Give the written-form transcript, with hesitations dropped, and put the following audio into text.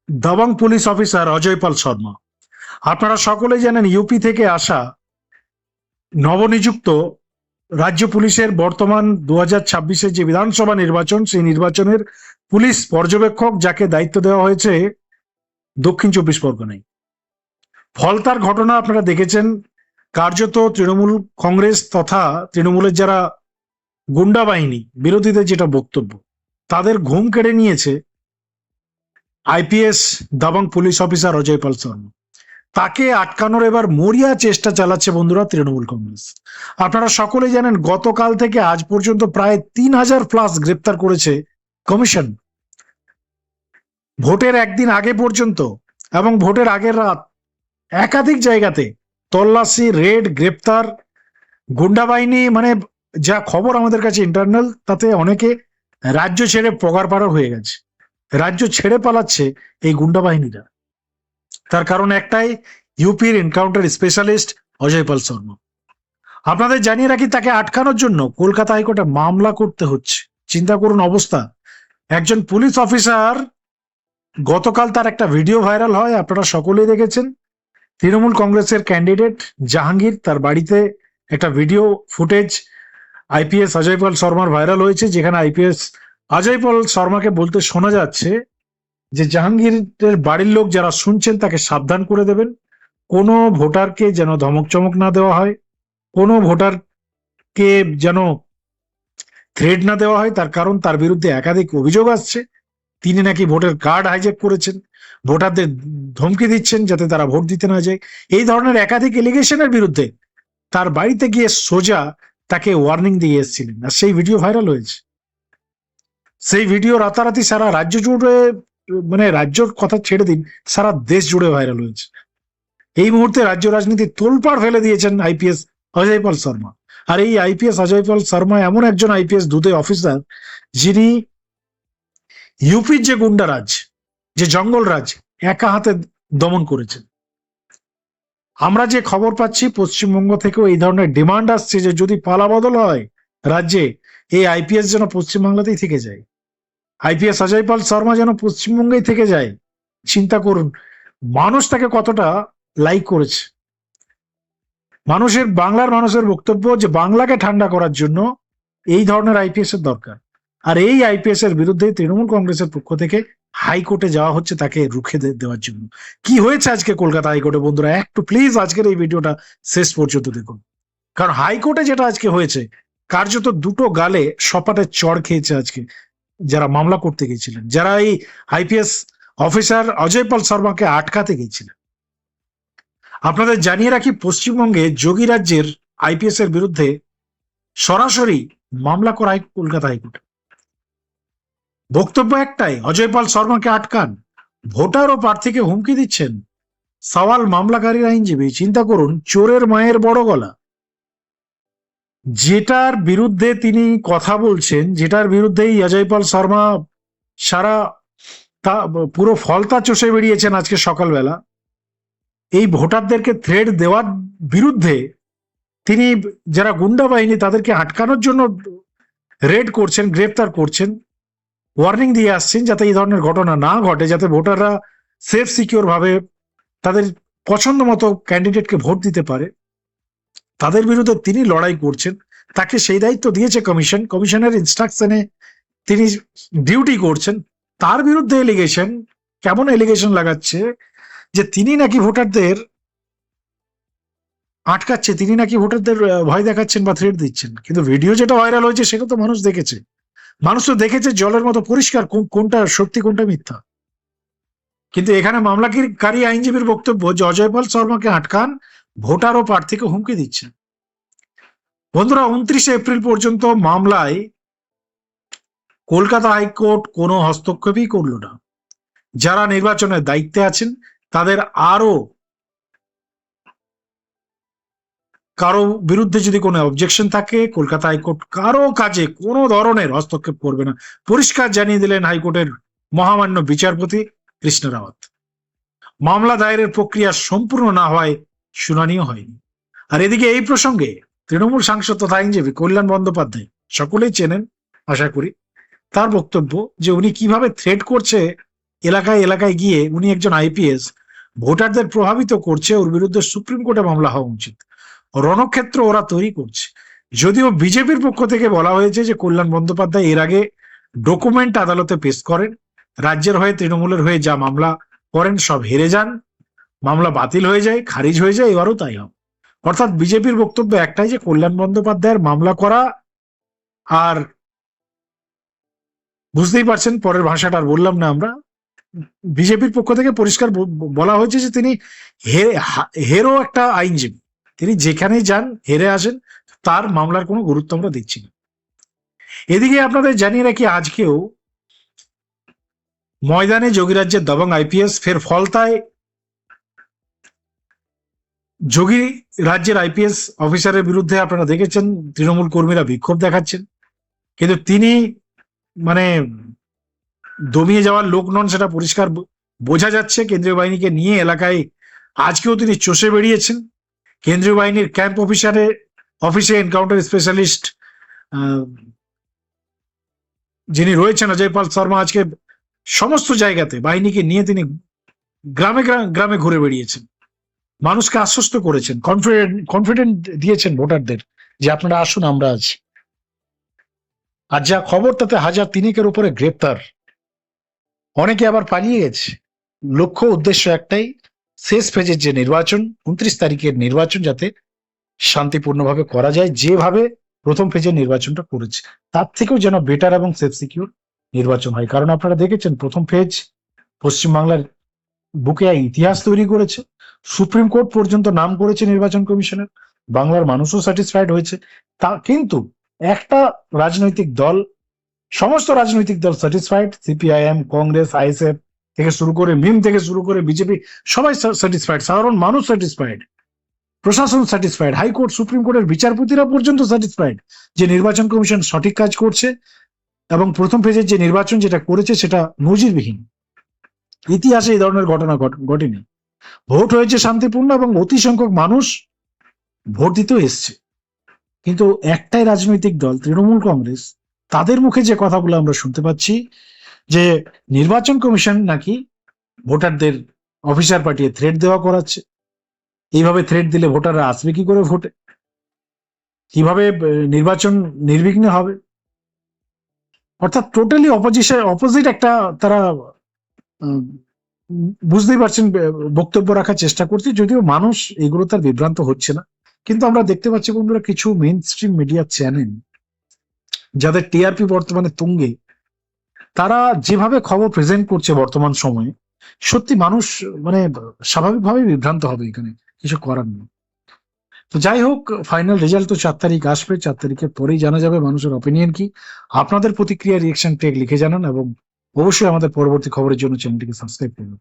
Dabangg police officer Ajay Pal Sharma. আপনারা সকলেই জানেন ইউপি থেকে আসা নবনিযুক্ত রাজ্য পুলিশের বর্তমান 2026-এর যে বিধানসভা নির্বাচন, সেই নির্বাচনের পুলিশ পর্যবেক্ষক যাকে দায়িত্ব দেওয়া হয়েছে দক্ষিণ 24 পরগনায়। ফলতার ঘটনা আপনারা দেখেছেন। কার্যত তৃণমূল কংগ্রেস তথা তৃণমূলের যারা গুন্ডা বাহিনী বিরোধীদের যেটা বক্তব্য, তাদের ঘুম কেড়ে নিয়েছে আইপিএস দাবাং পুলিশ অফিসার অজয় পাল শর্মা। তাকে আটকানোর এবার মরিয়া চেষ্টা চালাচ্ছে বন্ধুরা তৃণমূল কংগ্রেস। আপনারা সকলেই জানেন গতকাল থেকে আজ পর্যন্ত প্রায় 3000+ গ্রেপ্তার করেছে কমিশন। ভোটের একদিন আগে পর্যন্ত এবং ভোটের আগের রাত একাধিক জায়গাতে তল্লাশি, রেড, গ্রেপ্তার, গুন্ডা বাহিনী, মানে যা খবর আমাদের কাছে ইন্টারনাল, তাতে অনেকে রাজ্য ছেড়ে পগার পাড়ার হয়ে গেছে। রাজ্য ছেড়ে পালাচ্ছে এই গুন্ডা বাহিনীরা। তার কারণ একটাই, ইউপির এনকাউন্টার স্পেশালিস্ট অজয় পাল শর্মা। আপনাদের জানিয়ে রাখি, তাকে আটকানোর জন্য কলকাতা হাইকোর্টে মামলা করতে হচ্ছে। চিন্তা করুন অবস্থা। একজন পুলিশ অফিসার, গতকাল তার একটা ভিডিও ভাইরাল হয়, আপনারা সকলেই দেখেছেন। তৃণমূল কংগ্রেসের ক্যান্ডিডেট জাহাঙ্গীর, তার বাড়িতে একটা ভিডিও ফুটেজ আইপিএস অজয় পাল শর্মার ভাইরাল হয়েছে, যেখানে আইপিএস অজয় পাল শর্মাকে বলতে শোনা যাচ্ছে যে জাহাঙ্গীরের বাড়ির লোক যারা শুনছেন তাকে সাবধান করে দেবেন, কোনো ভোটারকে যেন ধমক চমক না দেওয়া হয়, কোনো ভোটারকে যেন থ্রেড না দেওয়া হয়। তার কারণ তার বিরুদ্ধে একাধিক অভিযোগ আসছে। তিনি নাকি ভোটের কার্ড হাইজ্যাক করেছেন, ভোটারদের ধমকি দিচ্ছেন যাতে তারা ভোট দিতে না যায়। এই ধরনের একাধিক এলিগেশনের বিরুদ্ধে তার বাড়িতে গিয়ে সোজা তাকে ওয়ার্নিং দিয়ে এসেছিলেন, আর সেই ভিডিও ভাইরাল হয়েছে। সেই ভিডিও রাতারাতি সারা রাজ্য জুড়ে, মানে রাজ্যর কথা ছেড়ে দিন, সারা দেশ জুড়ে ভাইরাল হয়েছে। এই মুহূর্তে রাজ্য রাজনীতি তোলপাড় ফেলে দিয়েছেন আইপিএস অজয় পাল শর্মা। আর এই আইপিএস অজয় পাল শর্মা এমন একজন আইপিএস দুদে অফিসার, যিনি ইউপির যে গুন্ডারাজ, যে জঙ্গলরাজ, একা হাতে দমন করেছেন। আমরা যে খবর পাচ্ছি, পশ্চিমবঙ্গ থেকেও এই ধরনের ডিমান্ড আসছে যে যদি পালাবদল হয় রাজ্যে, এই আইপিএস যেন পশ্চিমবাংলাতেই থেকে যায়, আইপিএস অজয় পাল শর্মা যেন পশ্চিমবঙ্গেই থেকে যায়। চিন্তা করুন মানুষ তাকে কতটা লাইক করেছে। বাংলার মানুষের বক্তব্য যে বাংলাকে ঠান্ডা করার জন্য এই ধরনের আইপিএস এর দরকার। আর এই আইপিএস এর বিরুদ্ধে তৃণমূল কংগ্রেসের পক্ষ থেকে হাইকোর্টে যাওয়া হচ্ছে তাকে রুখে দেওয়ার জন্য। কি হয়েছে আজকে কলকাতা হাইকোর্টে বন্ধুরা, একটু প্লিজ আজকের এই ভিডিওটা শেষ পর্যন্ত দেখুন। কারণ হাইকোর্টে যেটা আজকে হয়েছে, কার্যত দুটো গালে সপাটে চড় খেয়েছে আজকে যারা মামলা করতে গিয়েছিলেন, যারা এই আইপিএস অফিসার অজয় পাল শর্মাকে আটকাতে গিয়েছিলেন। আপনাদের জানিয়ে রাখি, পশ্চিমবঙ্গে যোগী রাজ্যের আইপিএস এর বিরুদ্ধে সরাসরি মামলা করায় কলকাতা হাইকোর্টে। বক্তব্য একটাই, অজয় পাল শর্মাকে আটকান। ভোটার ও প্রার্থীকে হুমকি দিচ্ছেন সওয়াল মামলাকারীর আইনজীবী। চিন্তা করুন, চোরের মায়ের বড় গলা। যেটার বিরুদ্ধে তিনি কথা বলছেন, যেটার বিরুদ্ধেই অজয় পাল শর্মা সারা পুরো ফলতা চষে বেরিয়েছেন আজকে সকালবেলা, এই ভোটারদেরকে থ্রেড দেওয়ার বিরুদ্ধে তিনি যারা গুন্ডা বাহিনী তাদেরকে আটকানোর জন্য রেড করছেন, গ্রেপ্তার করছেন, ওয়ার্নিং দিয়ে আসছেন যাতে এই ধরনের ঘটনা না ঘটে, যাতে ভোটাররা সেফ সিকিউর ভাবে তাদের পছন্দ মতো ক্যান্ডিডেটকে ভোট দিতে পারে। তাদের বিরুদ্ধে তিনি লড়াই করছেন, তাকে সেই দায়িত্ব দিয়েছে কমিশন, কমিশনের ইনস্ট্রাকশনে তিনি ডিউটি করছেন। তার বিরুদ্ধে এলিগেশন, কেমন এলিগেশন লাগাচ্ছে যে তিনি নাকি ভোটারদের আটকাচ্ছে, তিনি নাকি ভোটারদের ভয় দেখাচ্ছেন বা থ্রেট দিচ্ছেন। কিন্তু ভিডিও যেটা ভাইরাল হয়েছে সেটা তো মানুষ দেখেছে, মানুষ তো দেখেছে জলের মতো পরিষ্কার কোনটা সত্যি কোনটা মিথ্যা। কিন্তু এখানে মামলাকারী আইনজীবীর বক্তব্য যে অজয় পাল শর্মাকে আটকান, ভোটার ও প্রার্থীকে হুমকি দিচ্ছেন। বন্ধুরা, 29শে এপ্রিল পর্যন্ত মামলায় কলকাতা হাইকোর্ট কোনো হস্তক্ষেপই করল না। যারা নির্বাচনের দায়িত্বে আছেন তাদের আরো কারো বিরুদ্ধে যদি কোনো অবজেকশন থাকে, কলকাতা হাইকোর্ট কারো কাজে কোনো ধরনের হস্তক্ষেপ করবে না, পরিষ্কার জানিয়ে দিলেন হাইকোর্টের মহামান্য বিচারপতি কৃষ্ণ রাওয়াত। মামলা দায়েরের প্রক্রিয়া সম্পূর্ণ না হওয়ায় শুনানিও হয়নি। আর এদিকে এই প্রসঙ্গে তৃণমূল সাংসদ তথা আইনজীবী কল্যাণ বন্দ্যোপাধ্যায়, সকলেই চেনেন আশা করি, তার বক্তব্য যে উনি কিভাবে থ্রেট করছে এলাকায় এলাকায় গিয়ে উনি একজন আইপিএস ভোটারদের প্রভাবিত করছে, ওর বিরুদ্ধে সুপ্রিম কোর্টে মামলা হওয়া উচিত। রণক্ষেত্র ওরা তৈরি করছে। যদিও বিজেপির পক্ষ থেকে বলা হয়েছে যে কল্যাণ বন্দ্যোপাধ্যায় এর আগে ডকুমেন্ট আদালতে পেশ করেন, রাজ্যের হয়ে তৃণমূলের হয়ে যা মামলা করেন সব হেরে যান, মামলা বাতিল হয়ে যায়, খারিজ হয়ে যায়, এবারও তাই হবে। অর্থাৎ বিজেপির বক্তব্য একটাই যে কল্যাণ বন্দ্যোপাধ্যায়ের মামলা করা, আর বুঝতেই পারছেন পরের ভাষাটা আর বললাম না আমরা, বিজেপির পক্ষ থেকে পরিষ্কার বলা হয়েছে যে তিনি হেরো একটা আইনজীবী, তিনি যেখানেই যান হেরে আসেন, তার মামলার কোনো গুরুত্ব আমরা দিচ্ছি না। এদিকে আপনাদের জানিয়ে রাখি, আজকেও ময়দানে যোগীরাজ্যের দবং আইপিএস ফের ফলতায়। যোগী রাজ্যের আইপিএস অফিসারের বিরুদ্ধে আপনারা দেখেছেন তৃণমূল কর্মীরা বিক্ষোভ দেখাচ্ছেন, কিন্তু তিনি মানে দমিয়ে যাওয়ার লোক নন, সেটা পরিষ্কার বোঝা যাচ্ছে। কেন্দ্রীয় বাহিনীকে নিয়ে এলাকায় আজকেও তিনি চষে বেরিয়েছেন। কেন্দ্রীয় বাহিনীর ক্যাম্প অফিসে এনকাউন্টার স্পেশালিস্ট যিনি রয়েছেন অজয় পাল শর্মা, আজকে সমস্ত জায়গাতে বাহিনীকে নিয়ে তিনি গ্রামে গ্রামে ঘুরে বেরিয়েছেন, মানুষকে আশ্বস্ত করেছেন, কনফিডেন্ট দিয়েছেন ভোটারদের যে আপনারা আসুন, আমরা আছি। আর যা খবর তাতে 1,300-এর উপরে গ্রেপ্তার, অনেকে আবার পালিয়ে গেছে। লক্ষ্য উদ্দেশ্য একটাই, শেষ ফেজের যে নির্বাচন 29 তারিখের নির্বাচন যাতে শান্তিপূর্ণভাবে করা যায়, যেভাবে প্রথম ফেজের নির্বাচনটা করেছে তার থেকেও যেন বেটার এবং সেফ সিকিউর নির্বাচন হয়। কারণ আপনারা দেখেছেন প্রথম ফেজ পশ্চিমবাংলার বুকে ইতিহাস তৈরি করেছে, সুপ্রিম কোর্ট পর্যন্ত নাম করেছে নির্বাচন কমিশনের, বাংলার মানুষও স্যাটিসফাইড হয়েছে। তা কিন্তু একটা রাজনৈতিক দল, সমস্ত রাজনৈতিক দল স্যাটিসফাইড, সিপিআইএম, কংগ্রেস, আইএসএফ থেকে শুরু করে মিম থেকে শুরু করে বিজেপি, সবাই স্যাটিসফাইড, সাধারণ মানুষ স্যাটিসফাইড, প্রশাসন স্যাটিসফাইড, হাইকোর্ট সুপ্রিম কোর্টের বিচারপতিরা পর্যন্ত স্যাটিসফাইড যে নির্বাচন কমিশন সঠিক কাজ করছে এবং প্রথম ফেজের যে নির্বাচন যেটা করেছে সেটা নজিরবিহীন, ইতিহাসে এই ধরনের ঘটনা ঘটেনি। ভোট হয়েছে শান্তিপূর্ণ এবং অতি সংখ্যক মানুষ ভোট দিতেও এসছে। কিন্তু একটাই রাজনৈতিক দল তৃণমূল কংগ্রেস, তাদের মুখে যে কথাগুলো আমরা শুনতে পাচ্ছি যে নির্বাচন কমিশন নাকি ভোটারদের অফিসার পাঠিয়ে থ্রেট দেওয়া করাচ্ছে, এইভাবে থ্রেট দিলে ভোটাররা আসবে কি করে ভোটে, কিভাবে নির্বাচন নির্বিঘ্নে হবে। অর্থাৎ টোটালি অপোজিট একটা তারা বুঝতেই পারছেন বক্তব্য রাখার চেষ্টা করছে, যদিও মানুষ এগুলো তার বিভ্রান্ত হচ্ছে না। কিন্তু আমরা দেখতে পাচ্ছি বন্ধুরা, কিছু মেইন স্ট্রিম মিডিয়া চ্যানেল যাদের টিআরপি বর্তমানে তুঙ্গে, তারা যেভাবে খবর প্রেজেন্ট করছে বর্তমান সময়ে, সত্যি মানুষ মানে স্বাভাবিকভাবে বিভ্রান্ত হবে, এখানে কিছু করার নেই। তো যাই হোক, ফাইনাল রেজাল্ট তো 4 তারিখ আসবে, 4 তারিখের পরেই জানা যাবে মানুষের অপিনিয়ন কি। আপনাদের প্রতিক্রিয়া রিয়েকশন ট্যাগ লিখে জানান এবং অবশ্যই আমাদের পরবর্তী খবরের জন্য চ্যানেলটিকে সাবস্ক্রাইব করুন।